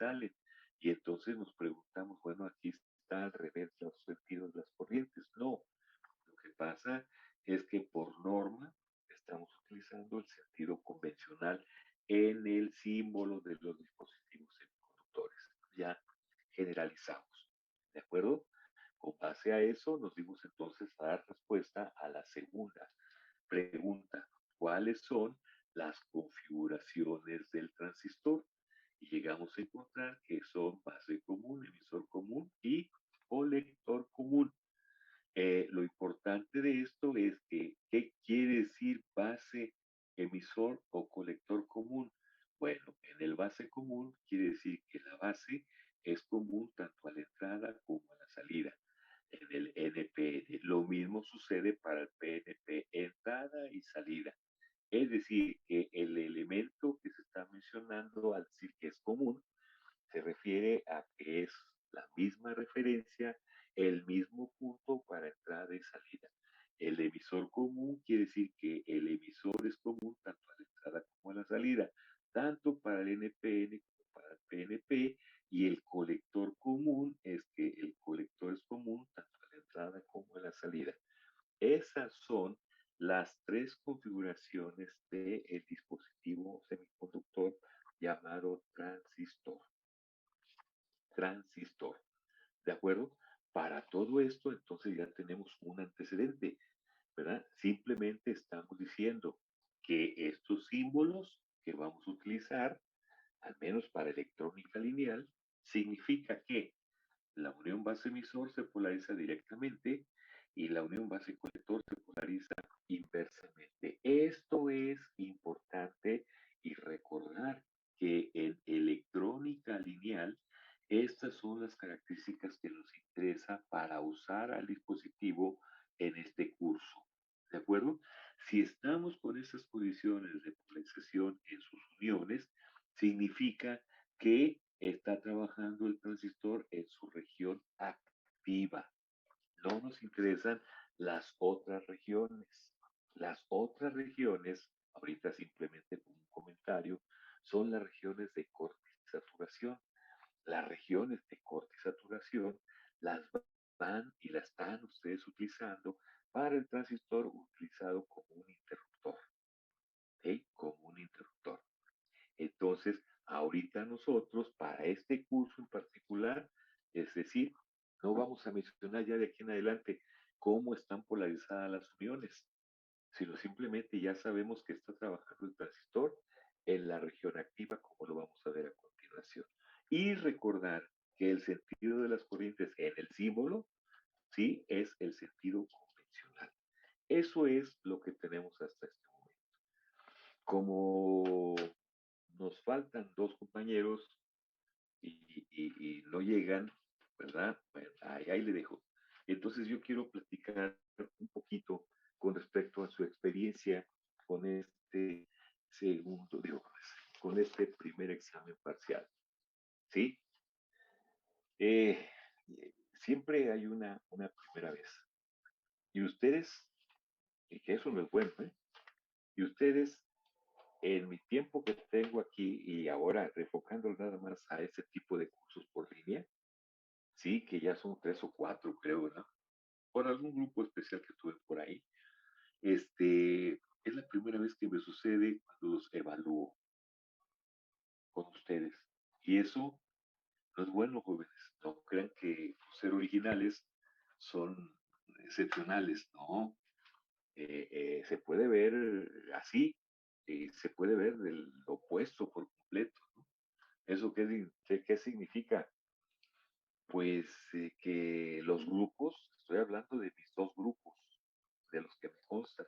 salen. Y entonces nos preguntamos, bueno, aquí está al revés los sentidos de las corrientes. No, lo que pasa es que por norma estamos utilizando el sentido convencional en el símbolo de los dispositivos semiconductores. Ya generalizamos. ¿De acuerdo? Con base a eso nos dimos entonces a dar respuesta a la segunda pregunta. ¿Cuáles son las configuraciones del transistor? Y llegamos a encontrar que son base común, emisor común y colector común. Lo importante de esto es que, ¿qué quiere decir base, emisor o colector común? Bueno, en el base común quiere decir que la base es común tanto a la entrada como a la salida. En el NPN, lo mismo sucede para el PNP, entrada y salida. Es decir, que el elemento que se está mencionando al decir que es común se refiere a que es la misma referencia, el mismo punto para entrada y salida. El emisor común quiere decir que el emisor es común tanto a la entrada como a la salida, tanto para el NPN como para el PNP, y el colector común es que el colector es común tanto a la entrada como a la salida. Esas son las tres configuraciones del dispositivo semiconductor llamado transistor. Transistor. ¿De acuerdo? Para todo esto, entonces ya tenemos un antecedente, ¿verdad? Simplemente estamos diciendo que estos símbolos que vamos a utilizar, al menos para electrónica lineal, significa que la unión base-emisor se polariza directamente y la unión base-colector se polariza inversamente. Esto es importante y recordar que en electrónica lineal estas son las características que nos interesa para usar al dispositivo en este curso. ¿De acuerdo? Si estamos con esas condiciones de polarización en sus uniones, significa que está trabajando el transistor en su región activa. No nos interesan las otras regiones. Las otras regiones, ahorita simplemente como un comentario, son las regiones de corte y saturación. Las regiones de corte y saturación las van y las están ustedes utilizando para el transistor utilizado como un interruptor. ¿Sí? Como un interruptor. Entonces, ahorita nosotros, para este curso en particular, es decir, no vamos a mencionar ya de aquí en adelante cómo están polarizadas las uniones, sino simplemente ya sabemos que está trabajando el transistor en la región activa, como lo vamos a ver a continuación. Y recordar que el sentido de las corrientes en el símbolo, sí, es el sentido convencional. Eso es lo que tenemos hasta este momento. Como nos faltan dos compañeros y no llegan, ¿verdad? Bueno, ahí le dejo. Entonces yo quiero platicar un poquito con respecto a su experiencia con este segundo, digo, con este primer examen parcial. ¿Sí? Eh, Siempre hay una primera vez. Y ustedes, y que eso no es bueno, ¿eh? Y ustedes en mi tiempo que tengo aquí y ahora enfocando nada más a ese tipo de cursos por línea, sí, que ya son tres o cuatro, creo, ¿no? Por algún grupo especial que tuve por ahí, es la primera vez que me sucede cuando los evalúo con ustedes. Y eso no es bueno, jóvenes. No crean que ser originales son excepcionales, ¿no? Se puede ver así, se puede ver del opuesto por completo, ¿no? ¿Eso qué significa? Pues que los grupos, estoy hablando de mis dos grupos, de los que me constan,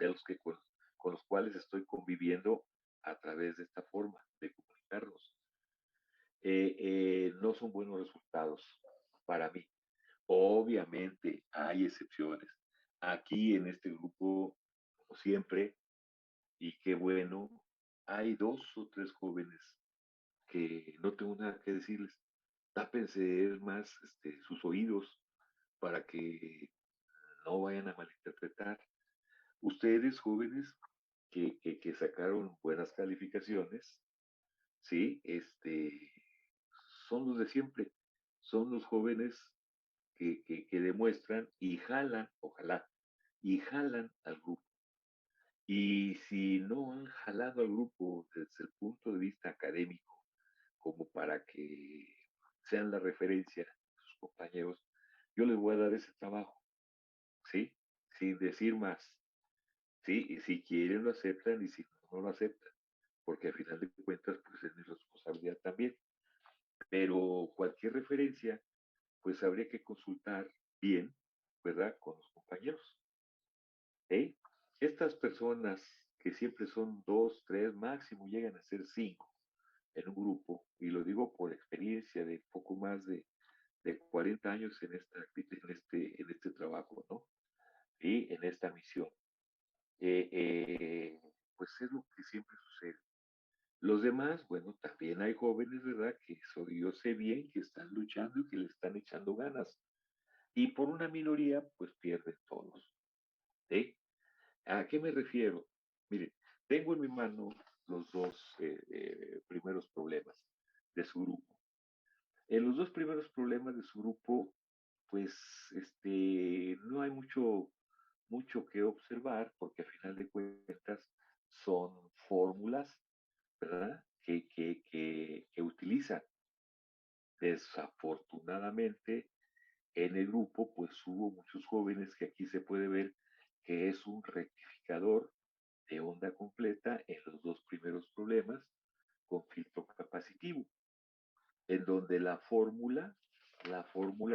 de los que con los cuales estoy conviviendo a través de esta forma de comunicarnos, no son buenos resultados para mí. Obviamente hay excepciones. Aquí en este grupo, como siempre, y qué bueno, hay dos o tres jóvenes que no tengo nada que decirles. Tápense más sus oídos para que no vayan a malinterpretar. Ustedes, jóvenes, que sacaron buenas calificaciones, ¿sí? son los de siempre, son los jóvenes que demuestran y jalan, ojalá, y jalan al grupo. Y si no han jalado al grupo desde el punto de vista académico, como para que sean la referencia de sus compañeros, yo les voy a dar ese trabajo, ¿sí? Sin decir más, ¿sí? Y si quieren lo aceptan y si no, no lo aceptan, porque al final de cuentas, pues es mi responsabilidad también. Pero cualquier referencia, pues habría que consultar bien, ¿verdad? Con los compañeros. ¿Eh? Estas personas que siempre son dos, tres, máximo llegan a ser cinco en un grupo, y lo digo por experiencia de poco más de 40 años en este trabajo, ¿no? Y en esta misión. Eh, eh, pues es lo que siempre sucede. Los demás, bueno, también hay jóvenes, ¿verdad? Que yo sé bien que están luchando y que le están echando ganas. Y por una minoría, pues pierden todos. ¿Eh? ¿A qué me refiero? Mire, tengo en mi mano los dos primeros problemas de su grupo. En los dos primeros problemas de su grupo, pues no hay mucho que observar porque a final de cuentas son fórmulas, ¿verdad? Que utilizan. Desafortunadamente, en el grupo, pues hubo muchos jóvenes que aquí se puede ver que es un rectificador de onda completa en los dos primeros problemas con filtro capacitivo, en donde la fórmula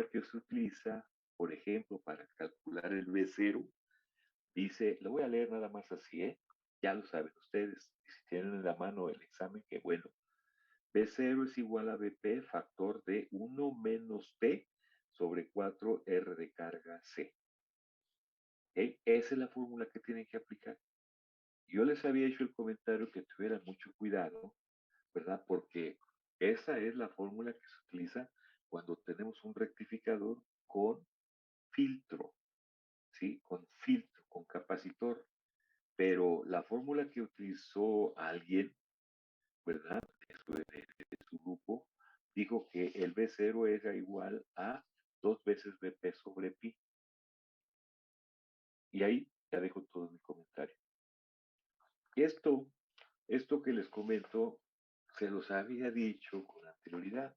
que se utiliza, por ejemplo, para calcular el B0, dice, lo voy a leer nada más así, ¿eh? Ya lo saben ustedes, y si tienen en la mano el examen, que bueno, B0 es igual a BP factor de 1 menos P sobre 4R de carga C. ¿Eh? Esa es la fórmula que tienen que aplicar. Yo les había hecho el comentario que tuvieran mucho cuidado, ¿verdad? Porque esa es la fórmula que se utiliza cuando tenemos un rectificador con filtro, ¿sí? Con filtro, con capacitor. Pero la fórmula que utilizó alguien, ¿verdad? De su grupo, dijo que el B0 era igual a 2 veces BP sobre pi. Y ahí ya dejo todo mi comentario. Esto, esto que les comento, se los había dicho con anterioridad.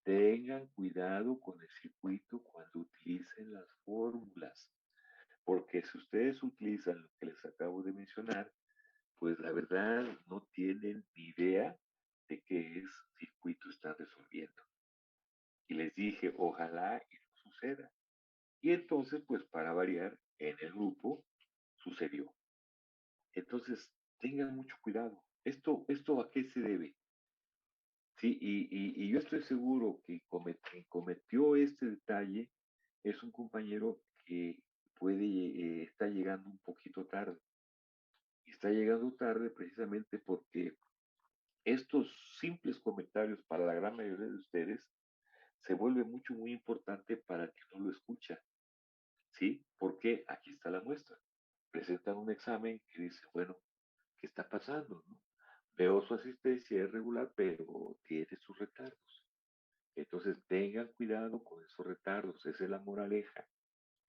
Tengan cuidado con el circuito cuando utilicen las fórmulas, porque si ustedes utilizan lo que les acabo de mencionar, pues la verdad no tienen ni idea de qué es circuito están resolviendo. Y les dije, ojalá y no suceda. Y entonces, pues para variar, en el grupo sucedió. Entonces, tengan mucho cuidado. ¿Esto a qué se debe? Sí, y yo estoy seguro que quien cometió este detalle es un compañero que está llegando un poquito tarde. Y está llegando tarde precisamente porque estos simples comentarios para la gran mayoría de ustedes se vuelve muy importante para el que no lo escucha. ¿Sí? Porque aquí está la muestra. Presentan un examen que dice, bueno, ¿qué está pasando? ¿No? Veo su asistencia es regular, pero tiene sus retardos. Entonces tengan cuidado con esos retardos, esa es la moraleja.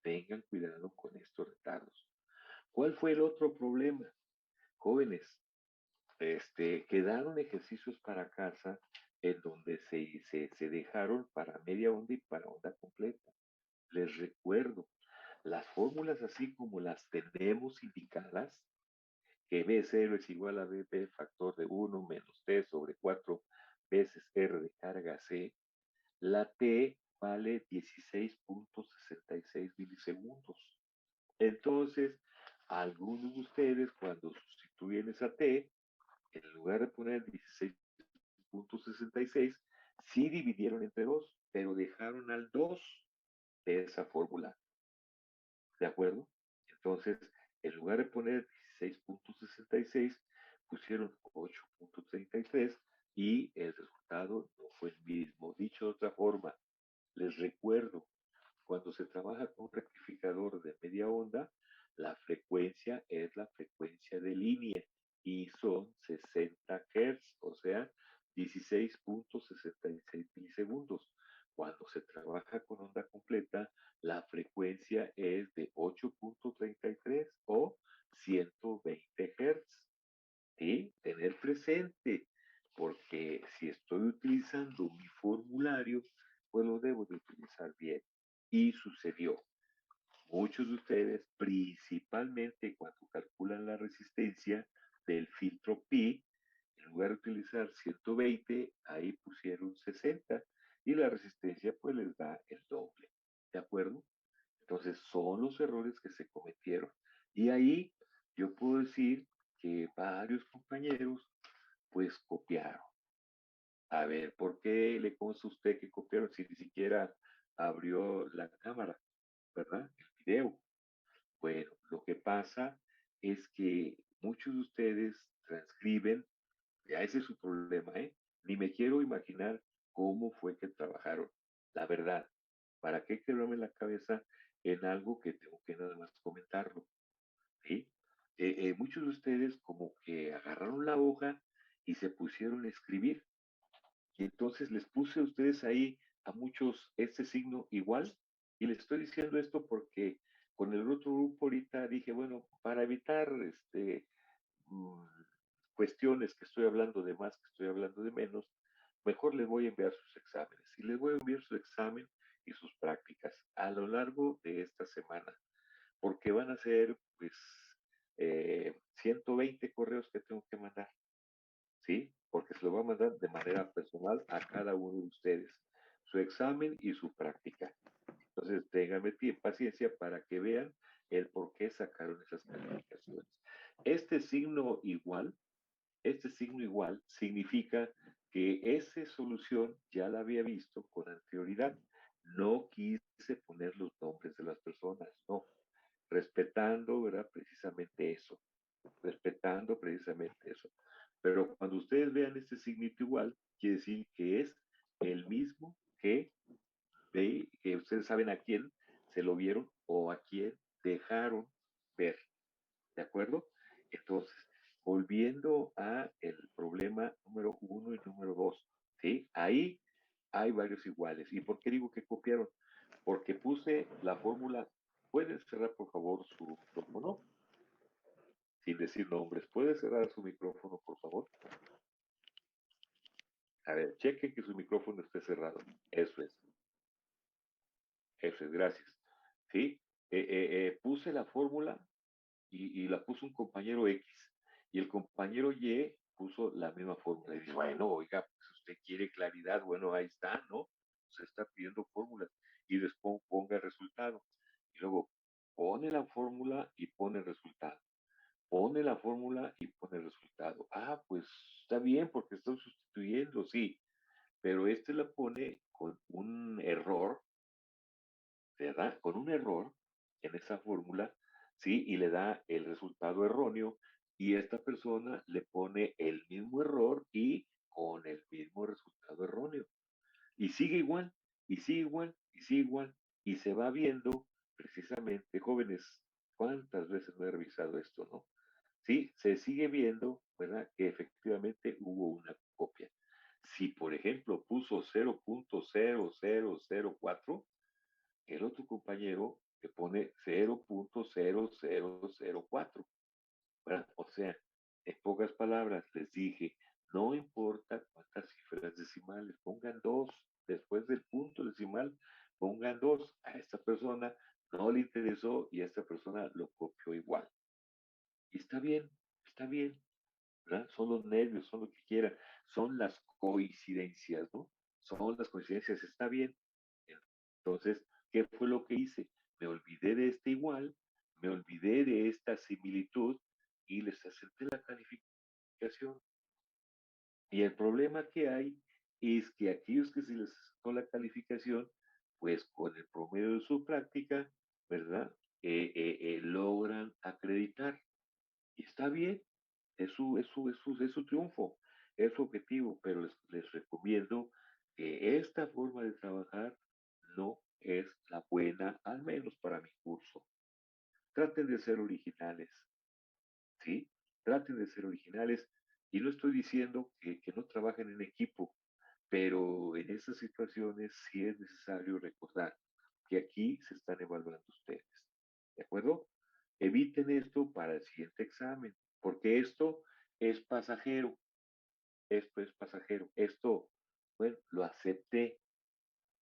Tengan cuidado con estos retardos. ¿Cuál fue el otro problema? Jóvenes, quedaron ejercicios para casa en donde se dejaron para media onda y para onda completa. Les recuerdo, las fórmulas así como las tenemos indicadas, que B0 es igual a BP factor de 1 menos T sobre 4 veces R de carga C, la T vale 16.66 milisegundos. Entonces, algunos de ustedes cuando sustituyen esa T, en lugar de poner 16.66, sí dividieron entre 2, pero dejaron al 2 de esa fórmula. ¿De acuerdo? Entonces, en lugar de poner 16.66, pusieron 8.33 y el resultado no fue el mismo. Dicho de otra forma, les recuerdo, cuando se trabaja con un rectificador de media onda, la frecuencia es la frecuencia de línea y son 60 Hz, o sea, 16.66 milisegundos. Cuando se trabaja con onda completa, la frecuencia es de 8.33 o 120 Hz. ¿Sí? Tener presente, porque si estoy utilizando mi formulario, pues lo debo de utilizar bien. Y sucedió. Muchos de ustedes, principalmente cuando calculan la resistencia del filtro pi, en lugar de utilizar 120, ahí pusieron 60 y la resistencia pues les da el doble. ¿De acuerdo? Entonces son los errores que se cometieron. Y ahí yo puedo decir que varios compañeros pues copiaron. A ver, ¿por qué le consta a usted que copiaron si ni siquiera abrió la cámara, ¿verdad? El video. Bueno, lo que pasa es que muchos de ustedes transcriben, ya ese es su problema, ¿eh? Ni me quiero imaginar cómo fue que trabajaron. La verdad, ¿para qué quebrarme la cabeza en algo que tengo que nada más comentarlo? ¿Sí? Muchos de ustedes como que agarraron la hoja y se pusieron a escribir. Y entonces les puse a ustedes ahí a muchos este signo igual. Y les estoy diciendo esto porque con el otro grupo ahorita dije, bueno, para evitar mm, cuestiones que estoy hablando de más, que estoy hablando de menos, mejor les voy a enviar sus exámenes. Y les voy a enviar su examen y sus prácticas a lo largo de esta semana, porque van a ser, pues, 120 correos que tengo que mandar. ¿Sí? Porque se lo va a mandar de manera personal a cada uno de ustedes, su examen y su práctica. Entonces, ténganme paciencia para que vean el por qué sacaron esas calificaciones. Este signo igual, este signo igual significa que esa solución ya la había visto con anterioridad. No quise poner los nombres de las personas, no, respetando, ¿verdad? Precisamente eso, respetando precisamente eso. Pero cuando ustedes vean este signito igual, quiere decir que es el mismo que ustedes saben a quién se lo vieron o a quién dejaron ver. ¿De acuerdo? Entonces, volviendo a el problema número uno y número dos, ¿sí? Ahí hay varios iguales. ¿Y por qué digo que copiaron? Porque puse la fórmula. ¿Pueden cerrar, por favor, su micrófono? Sin decir nombres. ¿Puede cerrar su micrófono, por favor? A ver, chequen que su micrófono esté cerrado. Eso es. Eso es, gracias. ¿Sí? Puse la fórmula y la puso un compañero X. Y el compañero Y puso la misma fórmula. Y dice, bueno, oiga, pues usted quiere claridad. Bueno, ahí está, ¿no? Se está pidiendo fórmulas. Y después ponga el resultado. Y luego pone la fórmula y pone el resultado. Pone la fórmula y pone el resultado. Ah, pues está bien porque estoy sustituyendo, sí, pero este la pone con un error, ¿verdad? Con un error en esa fórmula, ¿sí? Y le da el resultado erróneo y esta persona le pone el mismo error y con el mismo resultado erróneo. Y sigue igual, y sigue igual, y sigue igual, y se va viendo precisamente, jóvenes, ¿cuántas veces no he revisado esto, no? Sí, se sigue viendo, ¿verdad? Que efectivamente hubo una copia. Si, por ejemplo, puso 0.0004, el otro compañero le pone 0.0004, ¿verdad? O sea, en pocas palabras, les dije, no importa cuántas cifras decimales, pongan dos, después del punto decimal, pongan dos. A esta persona no le interesó y a esta persona lo copió igual. Y está bien, ¿verdad? Son los nervios, son lo que quieran, son las coincidencias, ¿no? Son las coincidencias, está bien. Entonces, ¿qué fue lo que hice? Me olvidé de este igual, me olvidé de esta similitud y les acepté la calificación. Y el problema que hay es que aquellos que se les aceptó la calificación, pues con el promedio de su práctica, ¿verdad? Logran acreditar. Y está bien, es su triunfo, es su objetivo, pero les recomiendo que esta forma de trabajar no es la buena, al menos para mi curso. Traten de ser originales, ¿sí? Traten de ser originales. Y no estoy diciendo que no trabajen en equipo, pero en esas situaciones sí es necesario recordar que aquí se están evaluando ustedes. ¿De acuerdo? Eviten esto para el siguiente examen, porque es pasajero, esto es pasajero, esto, bueno, lo acepté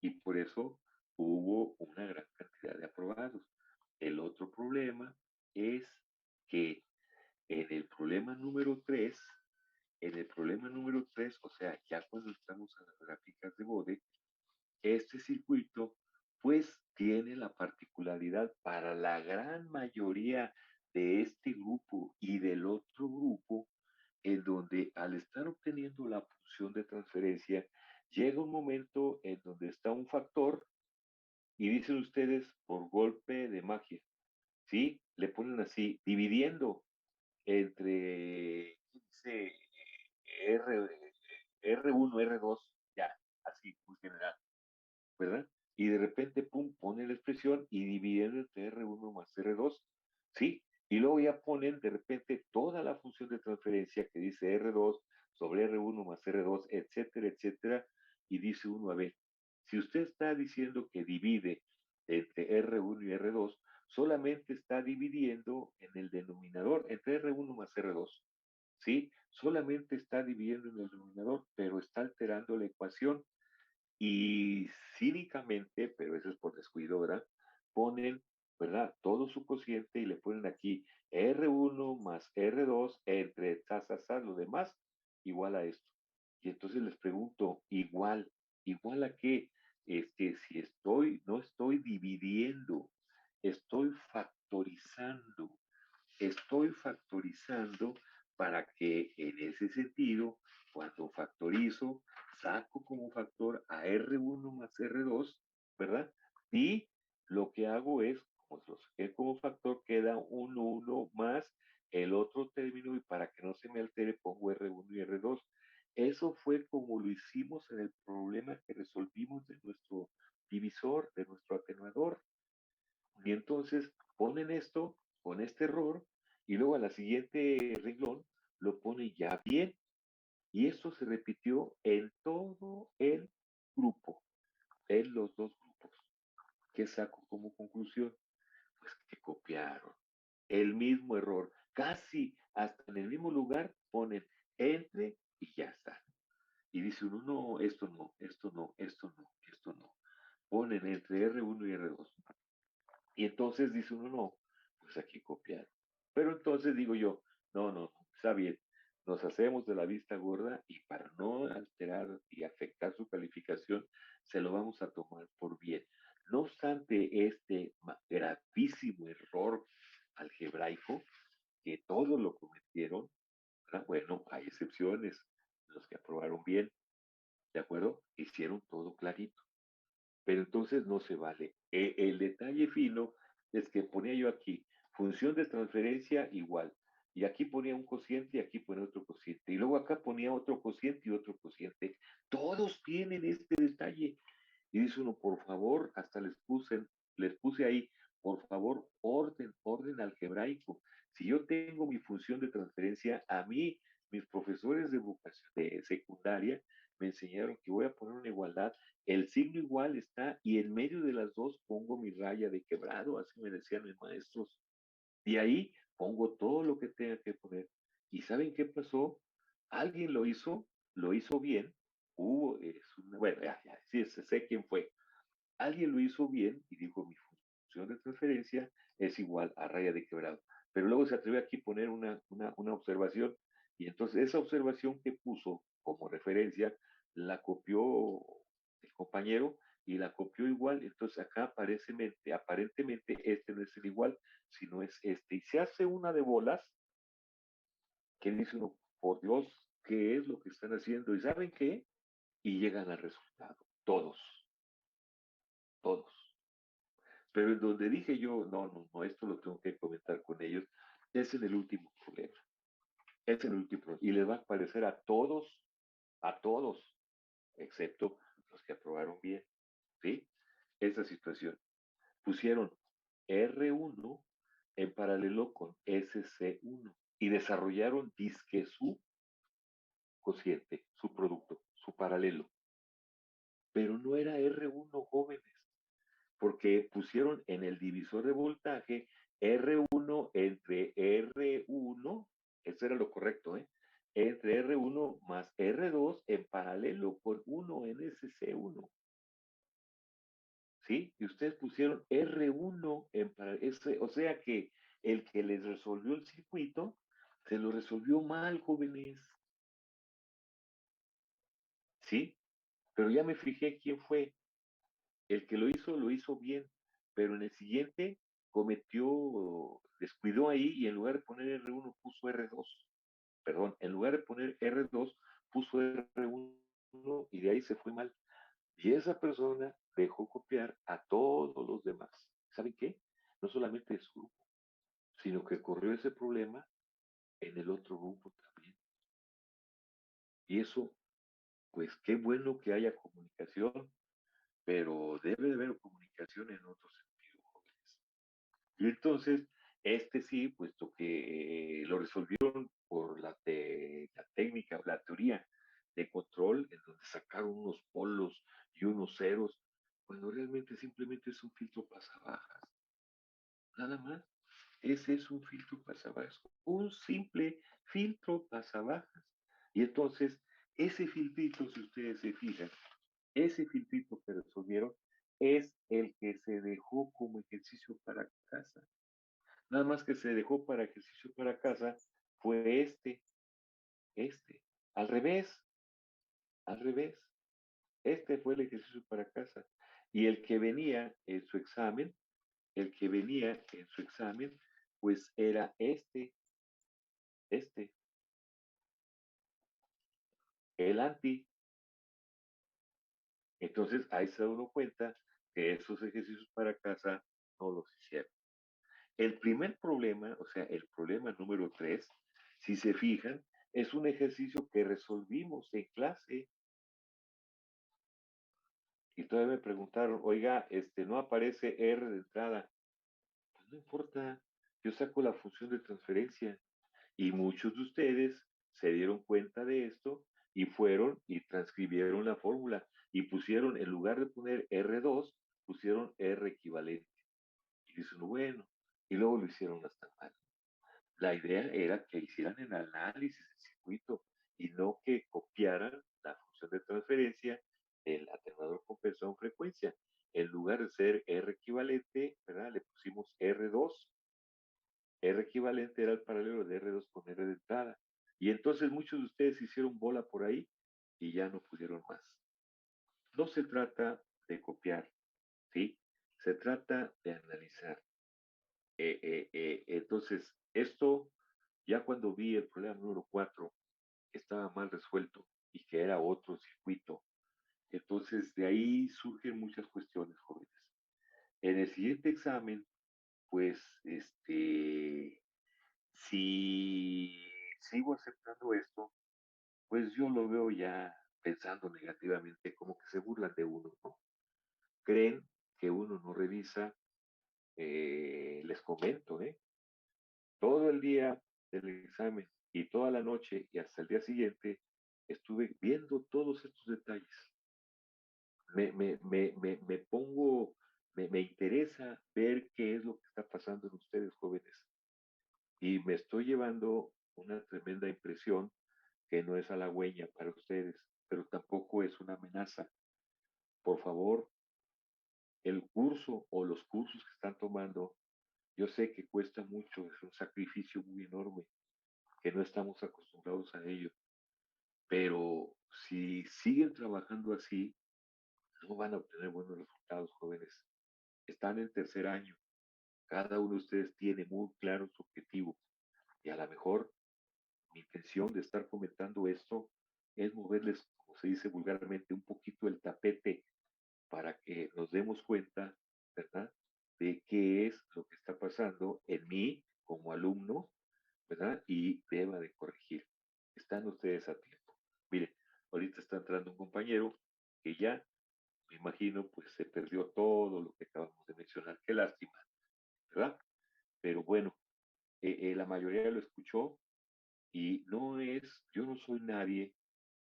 y por eso hubo una gran cantidad de aprobados. El otro problema es que en el problema número 3, o sea, ya cuando estamos en las gráficas de Bode, este circuito pues tiene la particularidad para la gran mayoría de este grupo y del otro grupo, en donde al estar obteniendo la función de transferencia, llega un momento en donde está un factor y dicen ustedes por golpe de magia, ¿sí? Le ponen así, dividiendo entre, dice, R, R1, R2, ya, así, muy general, ¿verdad? Y de repente, pum, pone la expresión y dividiendo entre R1 más R2, ¿sí? Y luego ya ponen de repente toda la función de transferencia que dice R2 sobre R1 más R2, etcétera, etcétera, y dice uno, a ver, si usted está diciendo que divide entre R1 y R2, solamente está dividiendo en el denominador entre R1 más R2, ¿sí? Solamente está dividiendo en el denominador, pero está alterando la ecuación y cínicamente, pero eso es por descuido, ¿verdad? Ponen, ¿verdad? Todo su cociente y le ponen aquí R1 más R2 entre lo demás, igual a esto. Y entonces les pregunto, igual a qué, si no estoy dividiendo, estoy factorizando, estoy factorizando para que en ese sentido, cuando factorizo, saco como factor a R1 más R2, ¿verdad? Y lo que hago es, como lo saqué como factor, queda un 1 más el otro término y para que no se me altere pongo R1 y R2. Eso fue como lo hicimos en el problema que resolvimos de nuestro divisor, de nuestro atenuador. Y entonces ponen esto con este error y luego a la siguiente renglón lo pone ya bien. Y esto se repitió en todo el grupo, en los dos grupos. ¿Qué saco como conclusión? Pues que copiaron el mismo error. Casi hasta en el mismo lugar ponen entre y ya está. Y dice uno, no, esto no, esto no, esto no, esto no. Ponen entre R1 y R2. Y entonces dice uno, no, pues aquí copiar. Pero entonces digo yo, no, está bien, nos hacemos de la vista gorda y para no alterar y afectar su calificación, se lo vamos a tomar por bien. No obstante este gravísimo error algebraico, que todos lo cometieron, ¿verdad? Bueno, hay excepciones, los que aprobaron bien, ¿de acuerdo? Hicieron todo clarito, pero entonces no se vale. El detalle fino es que ponía yo aquí función de transferencia igual, y aquí ponía un cociente y aquí ponía otro cociente, y luego acá ponía otro cociente y otro cociente. Todos tienen este detalle. Y dice uno, por favor, hasta les puse ahí, por favor, orden algebraico. Si yo tengo mi función de transferencia, a mí, mis profesores de vocación de secundaria me enseñaron que voy a poner una igualdad, el signo igual está y en medio de las dos pongo mi raya de quebrado, así me decían mis maestros. Y ahí pongo todo lo que tenga que poner. ¿Y saben qué pasó? Alguien lo hizo bien. Bueno, ya, sí, sé quién fue. Alguien lo hizo bien y dijo, mi función de transferencia es igual a raya de quebrado. Pero luego se atrevió aquí a poner una observación y entonces esa observación que puso como referencia la copió el compañero y la copió igual. Entonces acá aparentemente este no es el igual, sino es este. Y se hace una de bolas que dice uno, por Dios, ¿qué es lo que están haciendo? ¿Y saben qué? Y llegan al resultado. Todos. Pero en donde dije yo, no, esto lo tengo que comentar con ellos, es en el último problema. Es en el último problema. Y les va a parecer a todos, excepto los que aprobaron bien, ¿sí? Esa situación. Pusieron R1 en paralelo con SC1 y desarrollaron disque su cociente, su producto, su paralelo. Pero no era R1, jóvenes, porque pusieron en el divisor de voltaje R1 entre R1, eso era lo correcto, ¿eh? Entre R1 más R2 en paralelo con 1 en SC1. ¿Sí? Y ustedes pusieron R1 en paralelo, o sea que el que les resolvió el circuito se lo resolvió mal, jóvenes. ¿Sí? Pero ya me fijé quién fue. El que lo hizo bien, pero en el siguiente cometió, descuidó ahí y en lugar de poner R1 puso R2. Perdón, en lugar de poner R2 puso R1 y de ahí se fue mal. Y esa persona dejó copiar a todos los demás. ¿Saben qué? No solamente de su grupo, sino que corrió ese problema en el otro grupo también. Y eso, pues qué bueno que haya comunicación, pero debe de haber comunicación en otro sentido, jóvenes. Y entonces, este sí, puesto que lo resolvieron por la técnica, la teoría de control, en donde sacaron unos polos y unos ceros, cuando realmente simplemente es un filtro pasabajas. Nada más. Ese es un filtro pasabajas. Un simple filtro pasabajas. Y entonces, ese filtrito, si ustedes se fijan, ese filtrito que resolvieron es el que se dejó como ejercicio para casa. Nada más que se dejó para ejercicio para casa fue este. Al revés, al revés. Este fue el ejercicio para casa. Y el que venía en su examen, el que venía en su examen, pues era este, el anti. Entonces ahí se da uno cuenta que esos ejercicios para casa no los hicieron. El primer problema, o sea, el problema número 3, si se fijan, es un ejercicio que resolvimos en clase. Y todavía me preguntaron, oiga, no aparece R de entrada. Pues no importa, yo saco la función de transferencia. Y muchos de ustedes se dieron cuenta de esto y fueron y transcribieron la fórmula y pusieron, en lugar de poner R2, pusieron R equivalente. Y dicen, bueno, y luego lo hicieron hasta mal. La idea era que hicieran el análisis del circuito y no que copiaran la función de transferencia del atenuador compensado en frecuencia. En lugar de ser R equivalente, ¿verdad? Le pusimos R2. R equivalente era el paralelo de R2 con R de entrada. Y entonces muchos de ustedes hicieron bola por ahí y ya no pudieron más. No se trata de copiar, ¿sí? Se trata de analizar. Entonces, esto, ya cuando vi el problema número 4, que estaba mal resuelto y que era otro circuito, entonces de ahí surgen muchas cuestiones, jóvenes. En el siguiente examen, pues, si sigo aceptando esto, pues yo lo veo ya pensando negativamente, como que se burlan de uno, ¿no? Creen que uno no revisa, les comento, ¿eh? Todo el día del examen y toda la noche y hasta el día siguiente estuve viendo todos estos detalles. Me pongo, me interesa ver qué es lo que está pasando en ustedes, jóvenes. Y me estoy llevando una tremenda impresión que no es halagüeña para ustedes, pero tampoco es una amenaza. Por favor, el curso o los cursos que están tomando, yo sé que cuesta mucho, es un sacrificio muy enorme, que no estamos acostumbrados a ello, pero si siguen trabajando así, no van a obtener buenos resultados, jóvenes. Están en tercer año, cada uno de ustedes tiene muy claro su objetivo y a lo mejor mi intención de estar comentando esto es moverles, como se dice vulgarmente, un poquito el tapete para que nos demos cuenta, ¿verdad? De qué es lo que está pasando en mí como alumno, ¿verdad? Y deba de corregir. Están ustedes a tiempo. Miren, ahorita está entrando un compañero que ya, me imagino, pues se perdió todo lo que acabamos de mencionar. Qué lástima, ¿verdad? Pero bueno, la mayoría lo escuchó y no es, yo no soy nadie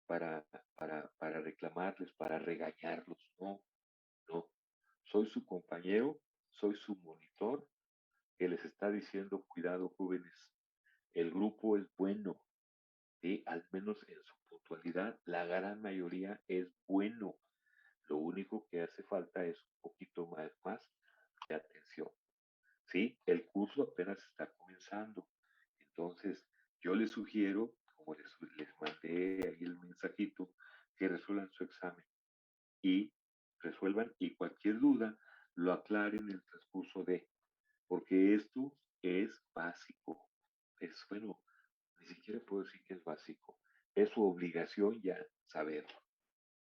para, para reclamarles, para regañarlos. No, no. Soy su compañero, soy su monitor que les está diciendo, cuidado jóvenes, el grupo es bueno, ¿sí? Al menos en su puntualidad, la gran mayoría es bueno. Lo único que hace falta es un poquito más de atención. ¿Sí? El curso apenas está comenzando. Entonces, yo les sugiero, como les mandé ahí el mensajito, que resuelvan su examen y resuelvan y cualquier duda lo aclaren en el transcurso de, porque esto es básico. Es bueno, ni siquiera puedo decir que es básico. Es su obligación ya saberlo.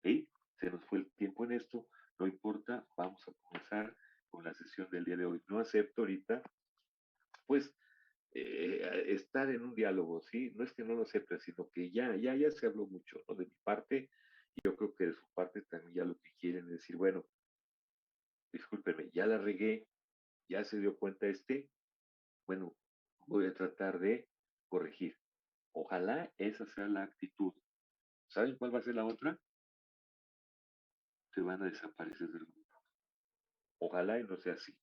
¿Sí? Se nos fue el tiempo en esto, no importa, vamos a comenzar con la sesión del día de hoy. No acepto ahorita, pues, estar en un diálogo, ¿sí? No es que no lo sepa, sino que ya se habló mucho, ¿no? De mi parte, y yo creo que de su parte también ya lo que quieren es decir, bueno, discúlpeme, ya la regué, ya se dio cuenta bueno, voy a tratar de corregir. Ojalá esa sea la actitud. ¿Saben cuál va a ser la otra? Se van a desaparecer del grupo. Ojalá y no sea así,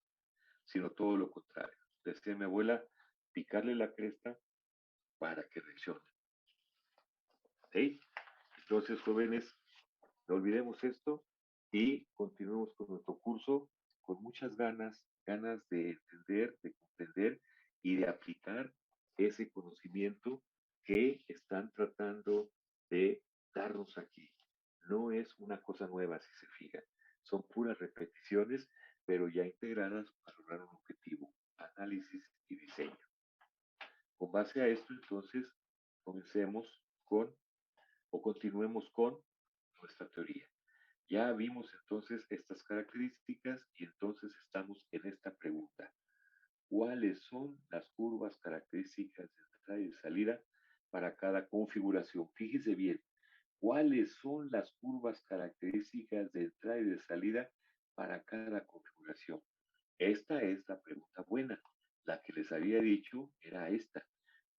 sino todo lo contrario. Decía mi abuela, picarle la cresta para que reaccione. ¿Sí? Entonces, jóvenes, no olvidemos esto y continuemos con nuestro curso con muchas ganas de entender, de comprender y de aplicar ese conocimiento que están tratando de darnos aquí. No es una cosa nueva, si se fijan. Son puras repeticiones, pero ya integradas para lograr un objetivo, análisis y diseño. Con base a esto, entonces, comencemos con o continuemos con nuestra teoría. Ya vimos entonces estas características y entonces estamos en esta pregunta. ¿Cuáles son las curvas características de entrada y de salida para cada configuración? Fíjese bien, ¿cuáles son las curvas características de entrada y de salida para cada configuración? Esta es la pregunta buena. La que les había dicho era esta.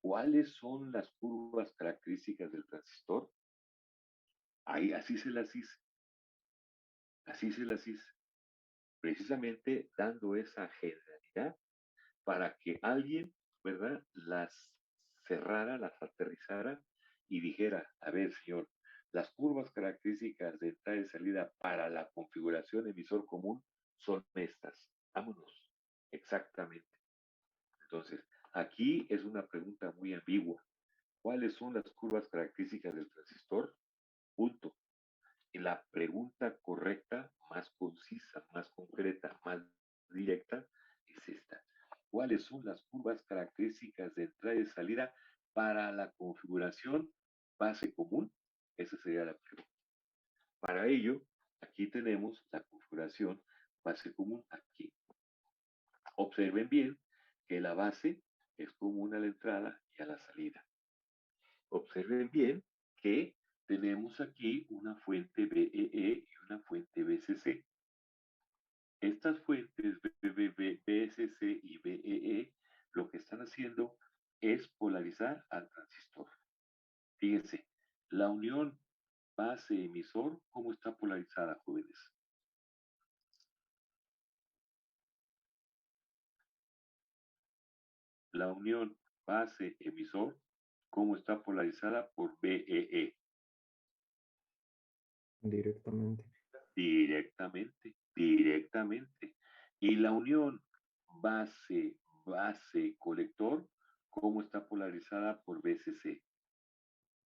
¿Cuáles son las curvas características del transistor? Ahí así se las hice. Así se las hice. Precisamente dando esa generalidad para que alguien, ¿verdad?, las cerrara, las aterrizara y dijera, a ver, señor, las curvas características de entrada y salida para la configuración emisor común son estas. Vámonos. Exactamente. Entonces, aquí es una pregunta muy ambigua. ¿Cuáles son las curvas características del transistor? Punto. Y la pregunta correcta, más concisa, más concreta, más directa, es esta. ¿Cuáles son las curvas características de entrada y salida para la configuración base común? Esa sería la pregunta. Para ello, aquí tenemos la configuración base común aquí. Observen bien que la base es común a la entrada y a la salida. Observen bien que tenemos aquí una fuente BEE y una fuente BCC. Estas fuentes BCC y BEE lo que están haciendo es polarizar al transistor. Fíjense, la unión base-emisor, ¿cómo está polarizada, jóvenes? La unión base-emisor, ¿cómo está polarizada por BEE? Directamente. Directamente. Y la unión base-colector, ¿cómo está polarizada por BCC?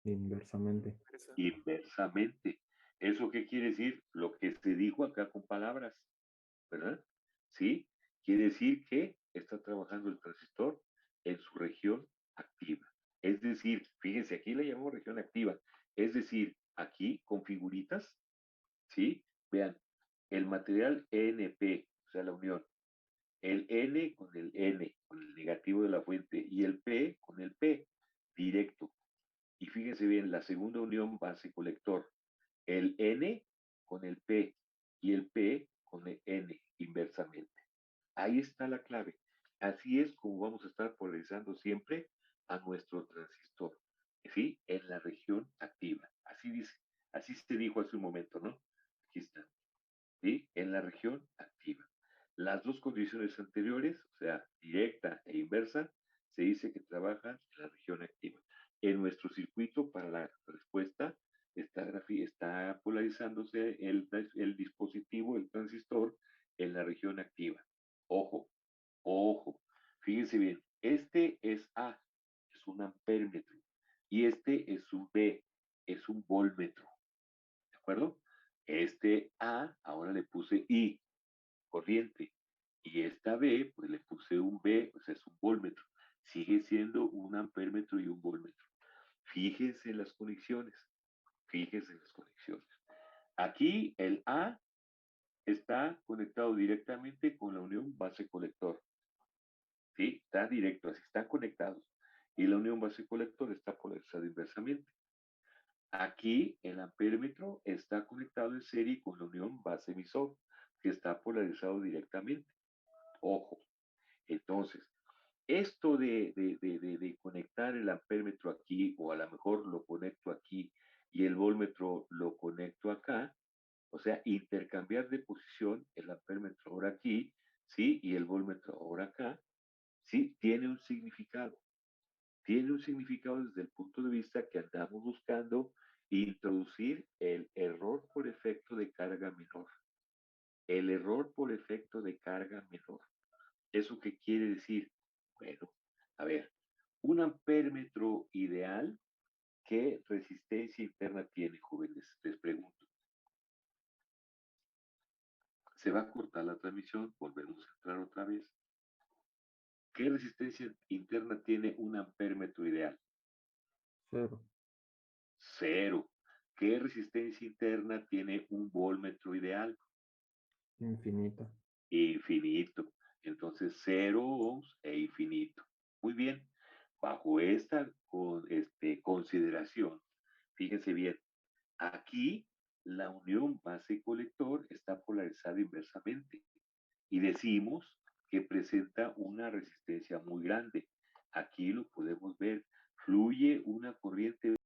Inversamente. Inversamente. ¿Eso qué quiere decir? Lo que se dijo acá con palabras, ¿verdad? ¿Sí? Quiere decir que está trabajando el transistor en su región activa. Es decir, fíjense, aquí le llamamos región activa. Es decir, aquí con figuritas, ¿sí? Vean, el material NP, o sea, la unión, el N, con el negativo de la fuente, y el P con el P, directo. Y fíjense bien, la segunda unión base-colector, el N con el P y el P con el N, inversamente. Ahí está la clave. Así es como vamos a estar polarizando siempre a nuestro transistor, ¿sí? En la región activa. así dice, así se dijo hace un momento, ¿no? Aquí está, ¿sí? En la región activa. Las dos condiciones anteriores, o sea, directa e inversa, se dice que trabajan en la región activa. En nuestro circuito para la respuesta está polarizándose el dispositivo, el transistor, en la región activa. Ojo, ojo, fíjense bien, este es A, es un ampérmetro, y este es un B, es un voltmetro, ¿de acuerdo? Este A, ahora le puse I, corriente, y esta B, pues le puse un B, o sea, es un voltmetro. Sigue siendo un ampérmetro y un voltmetro. Fíjense en las conexiones, fíjense en las conexiones. Aquí el A está conectado directamente con la unión base-colector. ¿Sí? Está directo, así están conectados. Y la unión base-colector está polarizada inversamente. Aquí el ampéretro está conectado en serie con la unión base-emisor, que está polarizado directamente. Ojo. Entonces, esto de conectar el ampéretro aquí, o a lo mejor lo conecto aquí y el voltmetro lo conecto acá, o sea, intercambiar de posición el ampéretro ahora aquí, ¿sí? Y el voltmetro ahora acá, ¿sí? Tiene un significado desde el punto de vista que andamos buscando introducir el error por efecto de carga menor. El error por efecto de carga menor. ¿Eso qué quiere decir? Bueno, a ver, un ampéretro ideal, ¿qué resistencia interna tiene, jóvenes? Les pregunto. Se va a cortar la transmisión, volvemos a entrar otra vez. ¿Qué resistencia interna tiene un ampéretro ideal? Cero. Cero. ¿Qué resistencia interna tiene un voltmetro ideal? Infinita. Infinito. Entonces, 0 ohms e infinito. Muy bien. Bajo esta consideración, fíjense bien, aquí la unión base-colector está polarizada inversamente y decimos que presenta una resistencia muy grande. Aquí lo podemos ver. Fluye una corriente